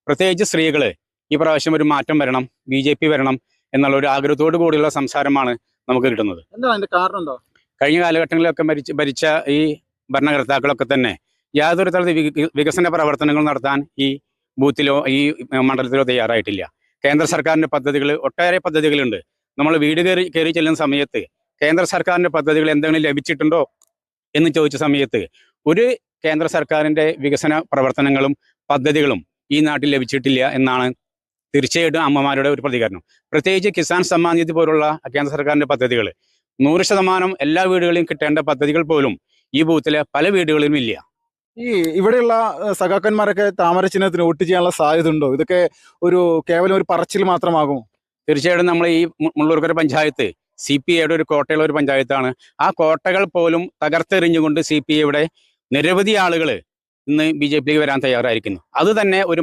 പ്രത്യേകിച്ച് സ്ത്രീകൾ ഈ പ്രാവശ്യം ഒരു മാറ്റം വരണം, BJP വരണം എന്നുള്ള ഒരു ആഗ്രഹത്തോടു കൂടിയുള്ള സംസാരമാണ് നമുക്ക് കിട്ടുന്നത്. എന്താ അതിന്റെ കാരണം എന്താ? കഴിഞ്ഞ കാലഘട്ടങ്ങളിലൊക്കെ ഭരിച്ച ഈ ഭരണകർത്താക്കളൊക്കെ തന്നെ യാതൊരു തരത്തിൽ വികസന പ്രവർത്തനങ്ങൾ നടത്താൻ ഈ ബൂത്തിലോ ഈ മണ്ഡലത്തിലോ തയ്യാറായിട്ടില്ല. കേന്ദ്ര സർക്കാരിൻ്റെ പദ്ധതികൾ, ഒട്ടേറെ പദ്ധതികളുണ്ട്. നമ്മൾ വീട് കയറി ചെല്ലുന്ന സമയത്ത് കേന്ദ്ര സർക്കാരിൻ്റെ പദ്ധതികൾ എന്തെങ്കിലും ലഭിച്ചിട്ടുണ്ടോ എന്ന് ചോദിച്ച സമയത്ത് ഒരു കേന്ദ്ര സർക്കാരിൻ്റെ വികസന പ്രവർത്തനങ്ങളും പദ്ധതികളും ഈ നാട്ടിൽ ലഭിച്ചിട്ടില്ല എന്നാണ് തീർച്ചയായിട്ടും അമ്മമാരുടെ ഒരു പ്രതികരണം. പ്രത്യേകിച്ച് കിസാൻ സമ്മാൻ നിധി പോലുള്ള കേന്ദ്ര സർക്കാരിൻ്റെ പദ്ധതികൾ 100% എല്ലാ വീടുകളിലും കിട്ടേണ്ട പദ്ധതികൾ പോലും ഈ ബൂത്തിലെ പല വീടുകളിലും ഇല്ല. ഈ ഇവിടെയുള്ള സഖാക്കന്മാരൊക്കെ താമര ചിഹ്നത്തിന് വോട്ട് ചെയ്യാനുള്ള സാധ്യത ഉണ്ടോ? ഇതൊക്കെ കേവലം ഒരു പറച്ചിൽ മാത്രമാകുമോ? തീർച്ചയായിട്ടും നമ്മൾ ഈ മുള്ളൂർക്കര പഞ്ചായത്ത് CPIയുടെ ഒരു കോട്ടയുള്ള ഒരു പഞ്ചായത്താണ്. ആ കോട്ടകൾ പോലും തകർത്തെറിഞ്ഞുകൊണ്ട് CPIയുടെ നിരവധി ആളുകൾ ഇന്ന് BJPക്ക് വരാൻ തയ്യാറായിരിക്കുന്നു. അത് തന്നെ ഒരു